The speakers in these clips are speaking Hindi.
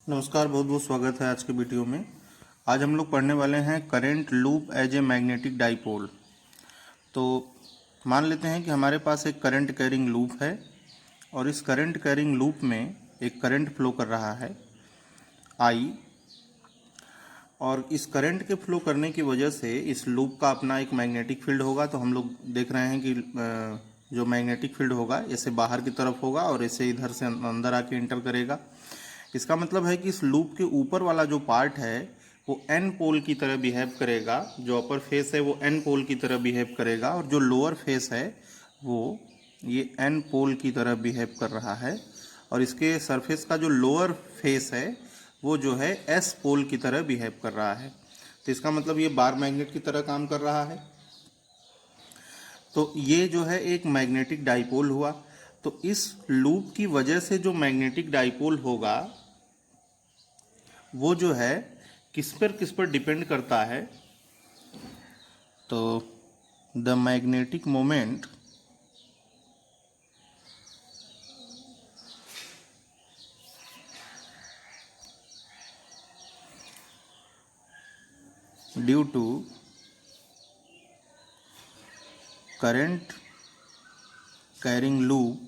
नमस्कार, बहुत बहुत स्वागत है आज के वीडियो में। आज हम लोग पढ़ने वाले हैं current loop as a magnetic dipole. तो मान लेते हैं कि हमारे पास एक करंट कैरिंग लूप है और इस करंट कैरिंग लूप में एक करंट फ्लो कर रहा है आई, और इस करंट के फ्लो करने की वजह से इस लूप का अपना एक मैग्नेटिक फील्ड होगा। तो हम लोग देख रहे हैं कि जो मैग्नेटिक फील्ड होगा इसे बाहर की तरफ होगा और इसे इधर से अंदर आके इंटर करेगा। इसका मतलब है कि इस लूप के ऊपर वाला जो पार्ट है वो एन पोल की तरह बिहेव करेगा। जो अपर फेस है वो एन पोल की तरह बिहेव करेगा और जो लोअर फेस है वो ये एन पोल की तरह बिहेव कर रहा है। और इसके सरफेस का जो लोअर फेस है वो जो है एस पोल की तरह बिहेव कर रहा है। तो इसका मतलब ये बार मैग्नेट की तरह काम कर रहा है। तो ये जो है एक मैग्नेटिक डाइपोल हुआ। तो इस लूप की वजह से जो मैग्नेटिक डाइपोल होगा वो जो है किस पर डिपेंड करता है। तो the magnetic moment due to current carrying loop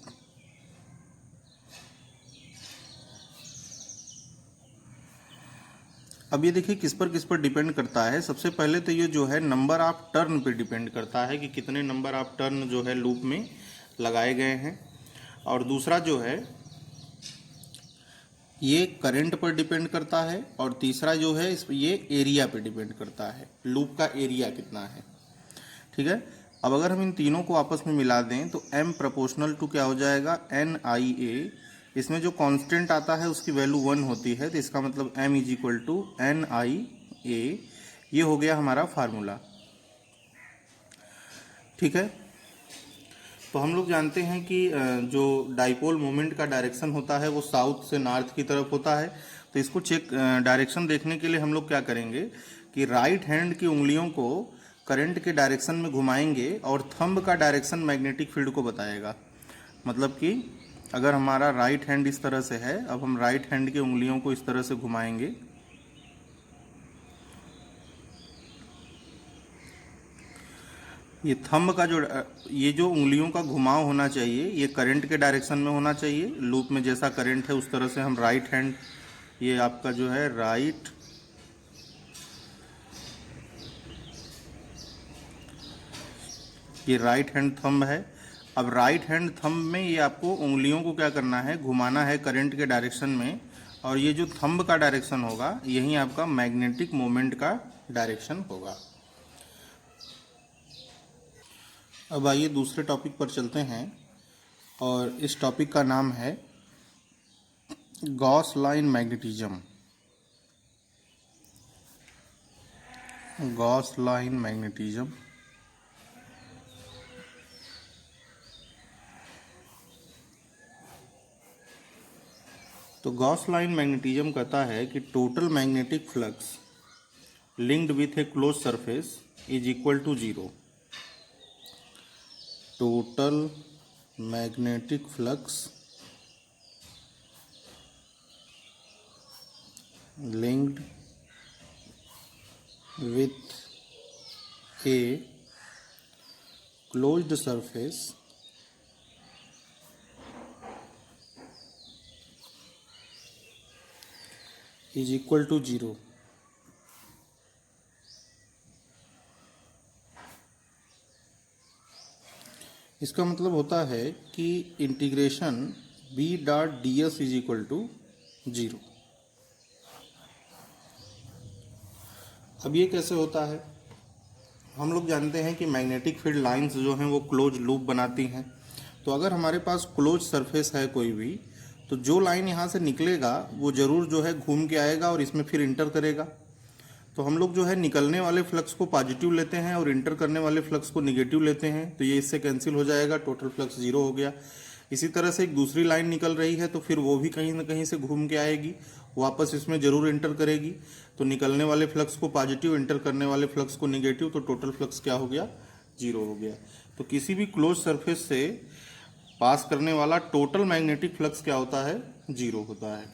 अब ये देखिए किस पर डिपेंड करता है। सबसे पहले तो ये जो है नंबर ऑफ टर्न पे डिपेंड करता है कि कितने नंबर ऑफ टर्न जो है लूप में लगाए गए हैं। और दूसरा जो है ये करंट पर डिपेंड करता है। और तीसरा जो है ये एरिया पे डिपेंड करता है, लूप का एरिया कितना है। ठीक है। अब अगर हम इन तीनों को आपस में मिला दें तो m प्रोपोर्शनल टू क्या हो जाएगा, एन आई ए। इसमें जो कांस्टेंट आता है उसकी वैल्यू 1 होती है, तो इसका मतलब m is equal to n i a. ये हो गया हमारा फार्मूला। ठीक है। तो हम लोग जानते हैं कि जो डाइपोल मोमेंट का डायरेक्शन होता है वो साउथ से नॉर्थ की तरफ होता है। तो इसको चेक डायरेक्शन देखने के लिए हम लोग क्या करेंगे कि राइट हैंड की उंगलियों को करंट के डायरेक्शन में घुमाएंगे और थंब का डायरेक्शन मैग्नेटिक फील्ड को बताएगा। मतलब कि अगर हमारा राइट हैंड इस तरह से है, अब हम राइट हैंड की उंगलियों को इस तरह से घुमाएंगे, ये थंब का ये जो उंगलियों का घुमाव होना चाहिए ये करंट के डायरेक्शन में होना चाहिए। लूप में जैसा करंट है उस तरह से हम राइट हैंड, ये आपका जो है राइट ये राइट हैंड थंब है। अब राइट हैंड थंब में ये आपको उंगलियों को क्या करना है, घुमाना है करंट के डायरेक्शन में। और ये जो थंब का डायरेक्शन होगा यही आपका मैग्नेटिक मोमेंट का डायरेक्शन होगा। अब आइए दूसरे टॉपिक पर चलते हैं और इस टॉपिक का नाम है Gauss law in magnetism. Gauss law in magnetism तो गॉस लाइन मैग्नेटिज्म कहता है कि total magnetic flux linked with a close surface is equal to 0। Total magnetic flux linked with a closed surface is equal to 0। इसका मतलब होता है कि integration b dot D S is equal to 0। अब ये कैसे होता है, हम लोग जानते हैं कि मैग्नेटिक फील्ड लाइंस जो हैं वो क्लोज लूप बनाती हैं। तो अगर हमारे पास क्लोज सरफेस है कोई भी, तो जो लाइन यहाँ से निकलेगा वो ज़रूर जो है घूम के आएगा और इसमें फिर इंटर करेगा। तो हम लोग जो है निकलने वाले फ्लक्स को पॉजिटिव लेते हैं और इंटर करने वाले फ्लक्स को निगेटिव लेते हैं। तो ये इससे कैंसिल हो जाएगा, टोटल फ्लक्स 0 हो गया। इसी तरह से एक दूसरी लाइन निकल रही है तो फिर वो भी कहीं ना कहीं से घूम के आएगी, वापस इसमें जरूर इंटर करेगी। तो निकलने वाले फ्लक्स को पॉजिटिव, इंटर करने वाले फ्लक्स को निगेटिव, तो टोटल फ्लक्स क्या हो गया, 0 हो गया। तो किसी भी क्लोज सरफेस से पास करने वाला टोटल मैग्नेटिक फ्लक्स क्या होता है, 0 होता है।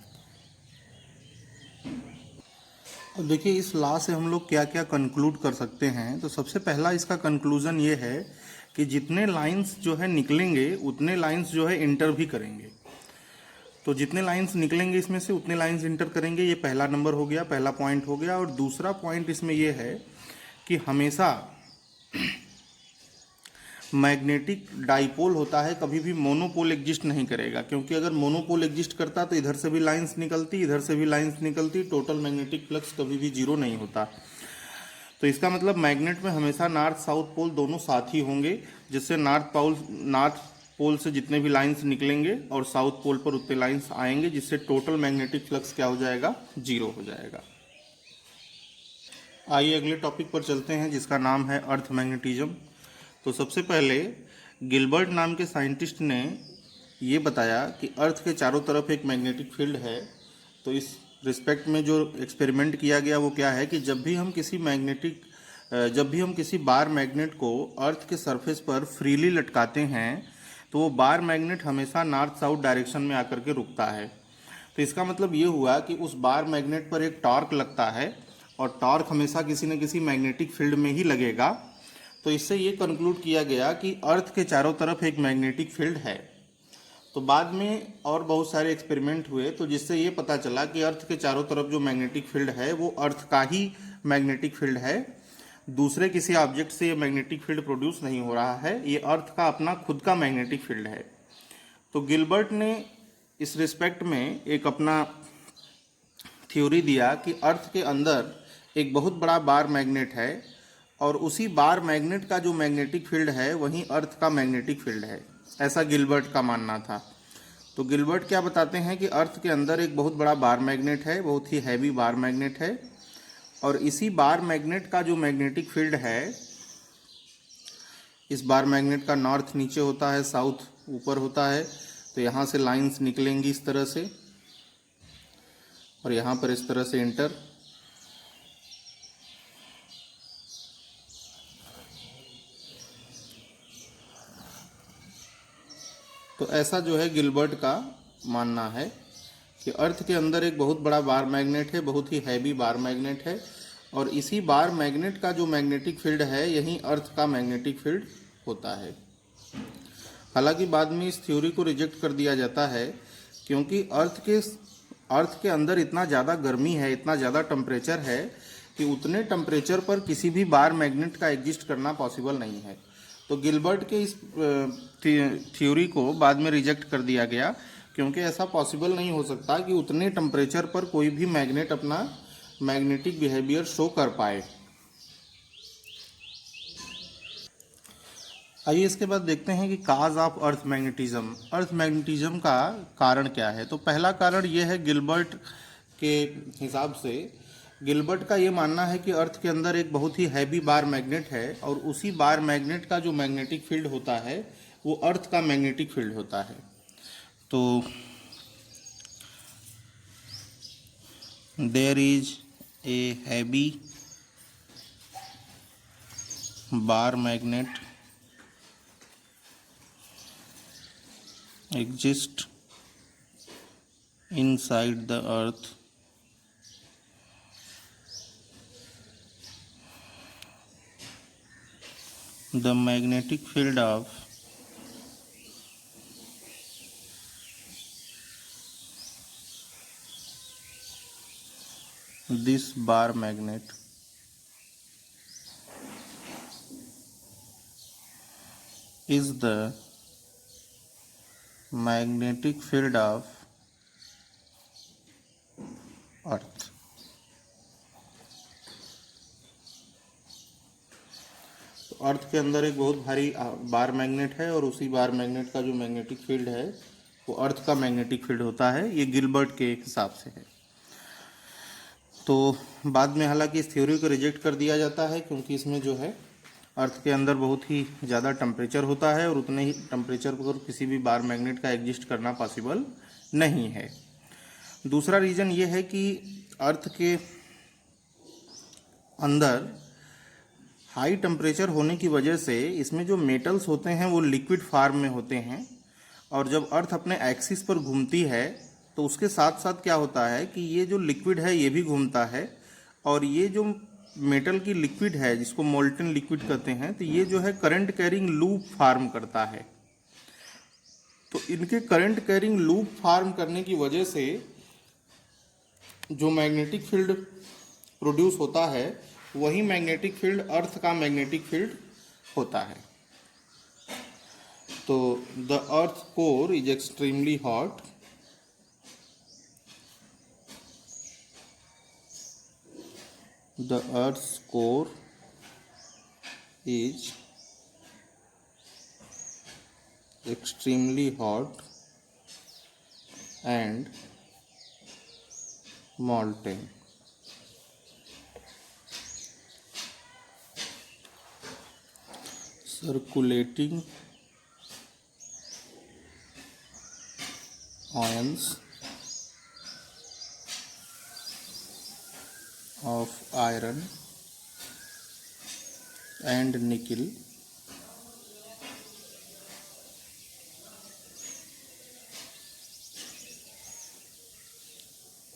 अब देखिए इस लॉ से हम लोग क्या क्या कंक्लूड कर सकते हैं। तो सबसे पहला इसका कंक्लूजन ये है कि जितने लाइंस जो है निकलेंगे उतने लाइंस जो है इंटर भी करेंगे। तो जितने लाइंस निकलेंगे इसमें से उतने लाइंस इंटर करेंगे, ये पहला नंबर हो गया, पहला पॉइंट हो गया। और दूसरा पॉइंट इसमें ये है कि हमेशा मैग्नेटिक डाइपोल होता है, कभी भी मोनोपोल एग्जिस्ट नहीं करेगा, क्योंकि अगर मोनोपोल एग्जिस्ट करता तो इधर से भी लाइंस निकलती, इधर से भी लाइंस निकलती, टोटल मैग्नेटिक फ्लक्स कभी भी जीरो नहीं होता। तो इसका मतलब मैग्नेट में हमेशा नॉर्थ साउथ पोल दोनों साथ ही होंगे, जिससे नॉर्थ पोल से जितने भी लाइंस निकलेंगे और साउथ पोल पर उतने लाइंस आएंगे, जिससे टोटल मैग्नेटिक फ्लक्स क्या हो जाएगा, जीरो हो जाएगा। आइए अगले टॉपिक पर चलते हैं जिसका नाम है अर्थ मैग्नेटिज्म। तो सबसे पहले गिलबर्ट नाम के साइंटिस्ट ने ये बताया कि अर्थ के चारों तरफ एक मैग्नेटिक फील्ड है। तो इस रिस्पेक्ट में जो एक्सपेरिमेंट किया गया वो क्या है कि जब भी हम किसी बार मैग्नेट को अर्थ के सरफेस पर फ्रीली लटकाते हैं तो वो बार मैग्नेट हमेशा नॉर्थ साउथ डायरेक्शन में आकर के रुकता है। तो इसका मतलब ये हुआ कि उस बार मैग्नेट पर एक टॉर्क लगता है और टॉर्क हमेशा किसी न किसी मैग्नेटिक फील्ड में ही लगेगा। तो इससे ये कंक्लूड किया गया कि अर्थ के चारों तरफ एक मैग्नेटिक फील्ड है। तो बाद में और बहुत सारे एक्सपेरिमेंट हुए तो जिससे ये पता चला कि अर्थ के चारों तरफ जो मैग्नेटिक फील्ड है वो अर्थ का ही मैग्नेटिक फील्ड है, दूसरे किसी ऑब्जेक्ट से ये मैग्नेटिक फील्ड प्रोड्यूस नहीं हो रहा है, ये अर्थ का अपना खुद का मैग्नेटिक फील्ड है। तो गिलबर्ट ने इस रिस्पेक्ट में एक अपना थ्योरी दिया कि अर्थ के अंदर एक बहुत बड़ा बार मैग्नेट है और उसी बार मैग्नेट का जो मैग्नेटिक फील्ड है वही अर्थ का मैग्नेटिक फील्ड है, ऐसा गिलबर्ट का मानना था। तो गिलबर्ट क्या बताते हैं कि अर्थ के अंदर एक बहुत बड़ा बार मैग्नेट है, बहुत ही हैवी बार मैग्नेट है, और इसी बार मैग्नेट का जो मैग्नेटिक फील्ड है, इस बार मैग्नेट का नॉर्थ नीचे होता है, साउथ ऊपर होता है। तो यहाँ से लाइंस निकलेंगी इस तरह से और यहाँ पर इस तरह से इंटर। तो ऐसा जो है गिलबर्ट का मानना है कि अर्थ के अंदर एक बहुत बड़ा बार मैग्नेट है, बहुत ही हैवी बार मैग्नेट है, और इसी बार मैग्नेट का जो मैग्नेटिक फील्ड है यही अर्थ का मैग्नेटिक फील्ड होता है। हालांकि बाद में इस थ्योरी को रिजेक्ट कर दिया जाता है क्योंकि अर्थ के अंदर इतना ज़्यादा गर्मी है, इतना ज़्यादा टेम्परेचर है कि उतने टेम्परेचर पर किसी भी बार मैग्नेट का एग्जिस्ट करना पॉसिबल नहीं है। तो गिलबर्ट के इस थ्योरी को बाद में रिजेक्ट कर दिया गया क्योंकि ऐसा पॉसिबल नहीं हो सकता कि उतने टेम्परेचर पर कोई भी मैग्नेट अपना मैग्नेटिक बिहेवियर शो कर पाए। आइए इसके बाद देखते हैं कि काज ऑफ अर्थ मैग्नेटिज्म का कारण क्या है। तो पहला कारण ये है गिलबर्ट के हिसाब से, गिलबर्ट का ये मानना है कि अर्थ के अंदर एक बहुत ही हैवी बार मैग्नेट है और उसी बार मैग्नेट का जो मैग्नेटिक फील्ड होता है वो अर्थ का मैग्नेटिक फील्ड होता है। तो there is a heavy bar magnet exist inside the earth the magnetic field of this bar magnet is the magnetic field of earth. तो अर्थ के अंदर एक बहुत भारी बार मैग्नेट है और उसी बार मैग्नेट का जो मैग्नेटिक फील्ड है वो अर्थ का मैग्नेटिक फील्ड होता है, ये गिलबर्ट के हिसाब से है। तो बाद में हालांकि इस थ्योरी को रिजेक्ट कर दिया जाता है क्योंकि इसमें जो है अर्थ के अंदर बहुत ही ज़्यादा टेम्परेचर होता है और उतने ही टेम्परेचर पर किसी भी बार मैग्नेट का एग्जिस्ट करना पॉसिबल नहीं है। दूसरा रीज़न ये है कि अर्थ के अंदर हाई टेम्परेचर होने की वजह से इसमें जो मेटल्स होते हैं वो लिक्विड फॉर्म में होते हैं, और जब अर्थ अपने एक्सिस पर घूमती है तो उसके साथ साथ क्या होता है कि ये जो लिक्विड है ये भी घूमता है और ये जो मेटल की लिक्विड है जिसको मोल्टन लिक्विड कहते हैं, तो ये जो है करंट कैरिंग लूप फार्म करता है। तो इनके करंट कैरिंग लूप फार्म करने की वजह से जो मैग्नेटिक फील्ड प्रोड्यूस होता है वही मैग्नेटिक फील्ड अर्थ का मैग्नेटिक फील्ड होता है। तो the earth core is extremely hot the earth core is extremely hot and molten. Circulating ions of iron and nickel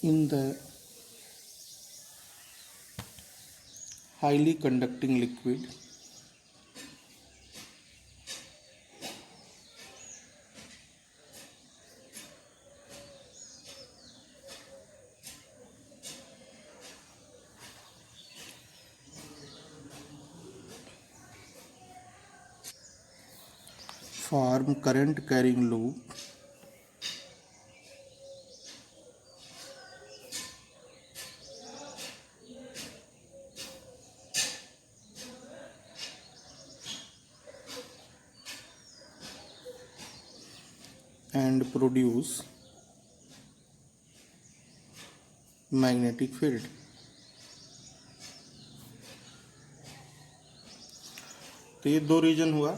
in the highly conducting liquid form current carrying loop and produce magnetic field। तो ये दो रीजन हुआ।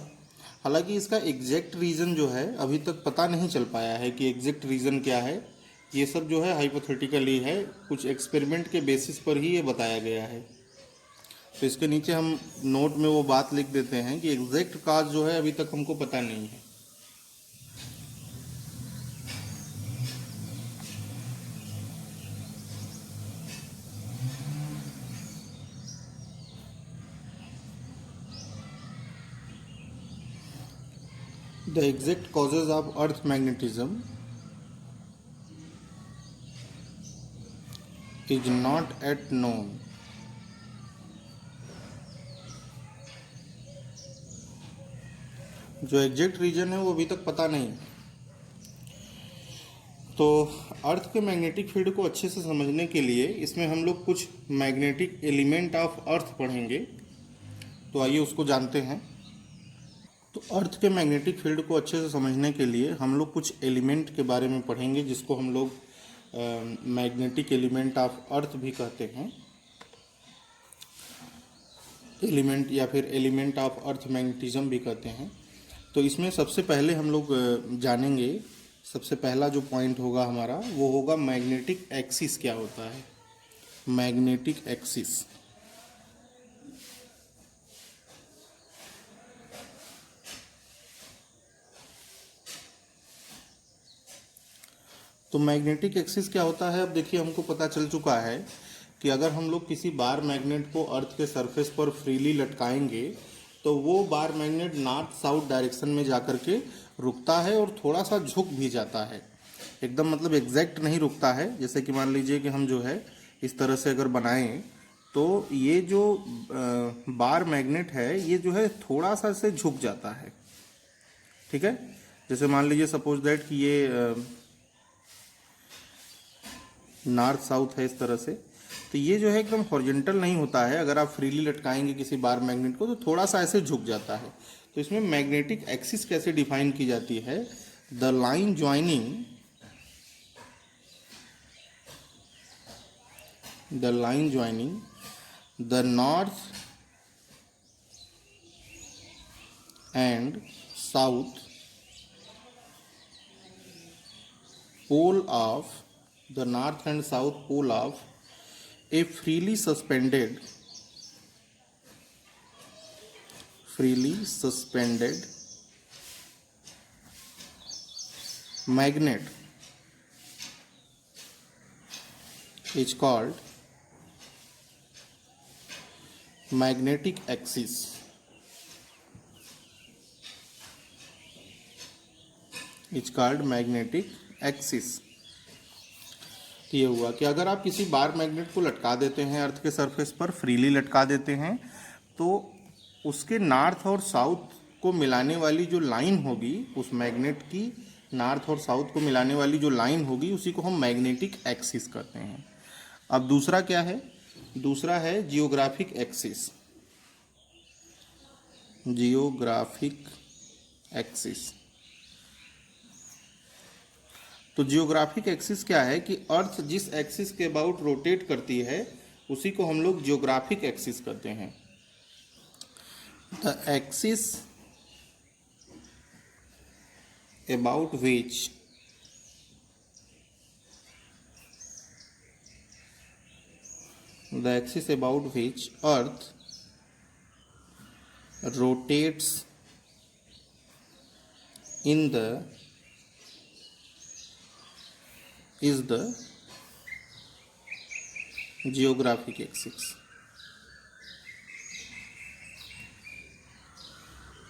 हालांकि इसका एग्जैक्ट रीजन जो है अभी तक पता नहीं चल पाया है कि एग्जैक्ट रीजन क्या है। ये सब जो है हाइपोथेटिकली है, कुछ एक्सपेरिमेंट के बेसिस पर ही ये बताया गया है। तो इसके नीचे हम नोट में वो बात लिख देते हैं कि एग्जैक्ट काज जो है अभी तक हमको पता नहीं है। The exact causes of earth magnetism is not yet known। जो एग्जैक्ट रीजन है वो अभी तक पता नहीं। तो अर्थ के मैग्नेटिक फील्ड को अच्छे से समझने के लिए इसमें हम लोग कुछ मैग्नेटिक एलिमेंट ऑफ अर्थ पढ़ेंगे। तो आइए उसको जानते हैं। तो अर्थ के मैग्नेटिक फील्ड को अच्छे से समझने के लिए हम लोग कुछ एलिमेंट के बारे में पढ़ेंगे जिसको हम लोग मैग्नेटिक एलिमेंट ऑफ अर्थ भी कहते हैं। एलिमेंट या फिर एलिमेंट ऑफ अर्थ मैग्नेटिज्म भी कहते हैं। तो इसमें सबसे पहले हम लोग जानेंगे, सबसे पहला जो पॉइंट होगा हमारा वो होगा मैग्नेटिक एक्सिस क्या होता है। मैग्नेटिक एक्सिस, तो मैग्नेटिक एक्सिस क्या होता है। अब देखिए हमको पता चल चुका है कि अगर हम लोग किसी बार मैग्नेट को अर्थ के सरफेस पर फ्रीली लटकाएंगे तो वो bar magnet north south direction में जाकर के रुकता है और थोड़ा सा झुक भी जाता है। एकदम मतलब एग्जैक्ट नहीं रुकता है। जैसे कि मान लीजिए कि हम जो है इस तरह से अगर बनाएं तो ये जो बार मैग्नेट है ये जो है थोड़ा सा से झुक जाता है। ठीक है, जैसे मान लीजिए सपोज दैट कि ये नॉर्थ साउथ है इस तरह से, तो ये जो है एकदम हॉरिजॉन्टल नहीं होता है। अगर आप फ्रीली लटकाएंगे किसी बार मैग्नेट को तो थोड़ा सा ऐसे झुक जाता है। तो इसमें मैग्नेटिक एक्सिस कैसे डिफाइन की जाती है। The line joining the north and south pole of the north and south pole of a freely suspended magnet is called magnetic axis is called magnetic axis. ये हुआ कि अगर आप किसी बार मैग्नेट को लटका देते हैं अर्थ के सरफेस पर, फ्रीली लटका देते हैं, तो उसके नॉर्थ और साउथ को मिलाने वाली जो लाइन होगी, उस मैग्नेट की नॉर्थ और साउथ को मिलाने वाली जो लाइन होगी, उसी को हम मैग्नेटिक एक्सिस कहते हैं। अब दूसरा क्या है? दूसरा है जियोग्राफिक एक्सिस। Geographic axis. तो जियोग्राफिक एक्सिस क्या है कि अर्थ जिस एक्सिस के अबाउट रोटेट करती है उसी को हम लोग जियोग्राफिक एक्सिस कहते हैं। The axis about which earth rotates in the is the geographic axis।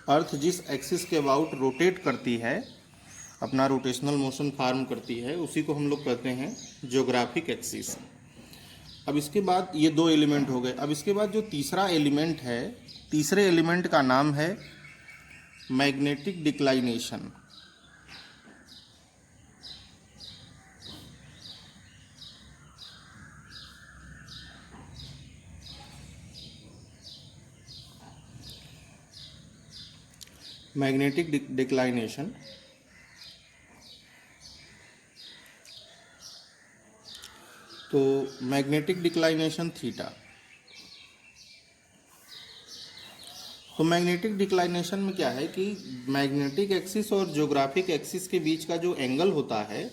अर्थ जिस एक्सिस के अबाउट रोटेट करती है, अपना रोटेशनल मोशन फॉर्म करती है, उसी को हम लोग कहते हैं जियोग्राफिक एक्सिस। अब इसके बाद ये दो एलिमेंट हो गए। अब इसके बाद जो तीसरा एलिमेंट है, तीसरे एलिमेंट का नाम है मैग्नेटिक डिक्लाइनेशन। मैग्नेटिक डिक्लाइनेशन तो मैग्नेटिक डिक्लाइनेशन थीटा। तो मैग्नेटिक डिक्लाइनेशन में क्या है कि मैग्नेटिक एक्सिस और ज्योग्राफिक एक्सिस के बीच का जो एंगल होता है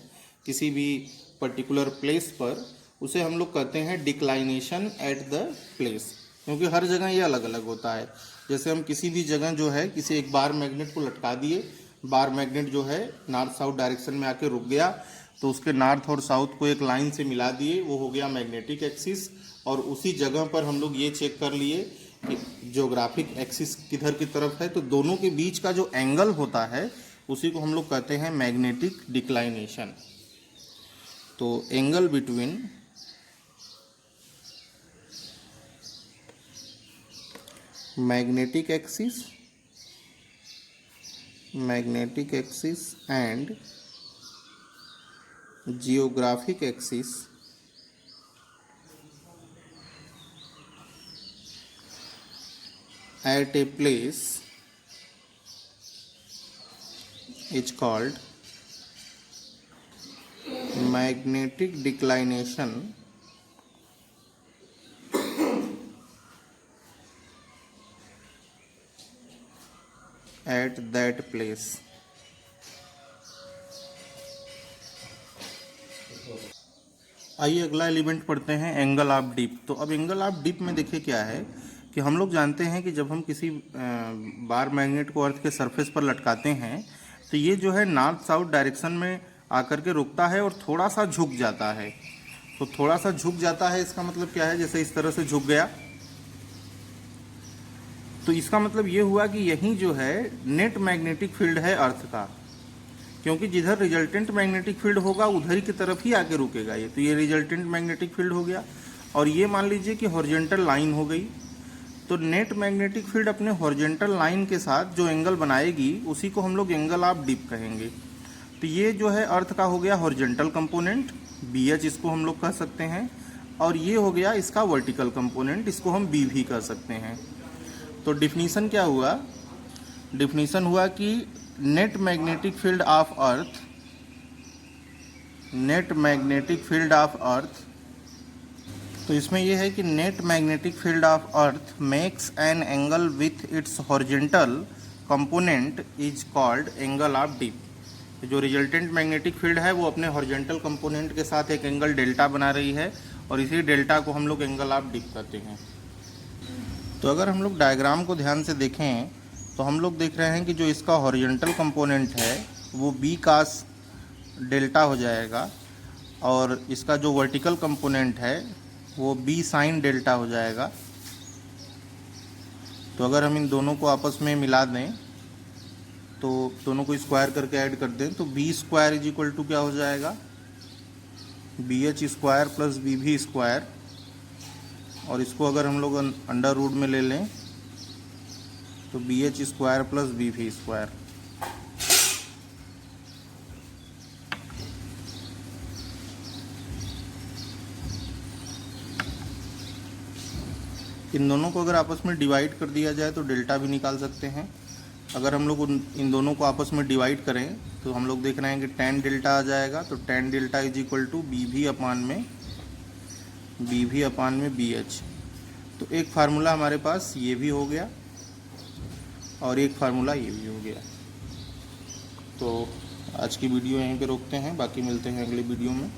किसी भी पर्टिकुलर प्लेस पर, उसे हम लोग कहते हैं डिक्लाइनेशन एट द प्लेस, क्योंकि हर जगह ये अलग अलग होता है। जैसे हम किसी भी जगह जो है किसी एक बार मैग्नेट को लटका दिए, बार मैग्नेट जो है नॉर्थ साउथ डायरेक्शन में आके रुक गया, तो उसके नॉर्थ और साउथ को एक लाइन से मिला दिए, वो हो गया मैग्नेटिक एक्सिस। और उसी जगह पर हम लोग ये चेक कर लिए कि ज्योग्राफिक एक्सिस किधर की तरफ है, तो दोनों के बीच का जो एंगल होता है उसी को हम लोग कहते हैं मैग्नेटिक डिक्लाइनेशन। तो angle between magnetic axis and geographic axis at a place is called magnetic declination at that place। आइए अगला एलिमेंट पढ़ते हैं, एंगल ऑफ डिप। तो अब एंगल ऑफ डिप में देखिए क्या है कि हम लोग जानते हैं कि जब हम किसी बार मैग्नेट को अर्थ के सरफेस पर लटकाते हैं तो ये जो है नॉर्थ साउथ डायरेक्शन में आकर के रुकता है और थोड़ा सा झुक जाता है। तो थोड़ा सा झुक जाता है, इसका मतलब क्या है? जैसे इस तरह से झुक गया, तो इसका मतलब ये हुआ कि यही जो है नेट मैग्नेटिक फील्ड है अर्थ का, क्योंकि जिधर रिजल्टेंट मैग्नेटिक फील्ड होगा उधर ही की तरफ ही आके रुकेगा ये। तो ये रिजल्टेंट मैग्नेटिक फील्ड हो गया। और ये मान लीजिए कि हॉरिजॉन्टल लाइन हो गई, तो नेट मैग्नेटिक फील्ड अपने हॉरिजॉन्टल लाइन के साथ जो एंगल बनाएगी उसी को हम लोग एंगल ऑफ डिप कहेंगे। तो ये जो है अर्थ का हो गया हॉरिजॉन्टल कंपोनेंट, BH इसको हम लोग कह सकते हैं, और ये हो गया इसका वर्टिकल कंपोनेंट, इसको हम B भी कह सकते हैं। तो डिफिनीशन क्या हुआ? डिफिनीशन हुआ कि net magnetic field of earth, net magnetic field of earth, तो इसमें यह है कि net magnetic field of earth makes an angle with its horizontal component is called angle of dip. जो रिजल्टेंट मैग्नेटिक फील्ड है वो अपने हॉरिजॉन्टल कंपोनेंट के साथ एक एंगल डेल्टा बना रही है, और इसी डेल्टा को हम लोग एंगल ऑफ डिप कहते हैं। तो अगर हम लोग डायग्राम को ध्यान से देखें तो हम लोग देख रहे हैं कि जो इसका हॉरिजॉन्टल कंपोनेंट है वो B cos डेल्टा हो जाएगा, और इसका जो वर्टिकल कंपोनेंट है वो B sin डेल्टा हो जाएगा। तो अगर हम इन दोनों को आपस में मिला दें, तो दोनों को स्क्वायर करके ऐड कर दें, तो B square is equal to क्या हो जाएगा, B H square plus B भी स्क्वायर, और इसको अगर हम लोग अंडर रूट में ले लें तो b H square plus B भी स्क्वायर। इन दोनों को अगर आपस में डिवाइड कर दिया जाए तो डेल्टा भी निकाल सकते हैं। अगर हम लोग इन दोनों को आपस में डिवाइड करें तो हम लोग देख रहे हैं कि tan डेल्टा आ जाएगा, तो tan delta is equal to b भी अपान में बी एच। तो एक फार्मूला हमारे पास ये भी हो गया और एक फार्मूला ये भी हो गया। तो आज की वीडियो यहीं पे रोकते हैं, बाकी मिलते हैं अगले वीडियो में।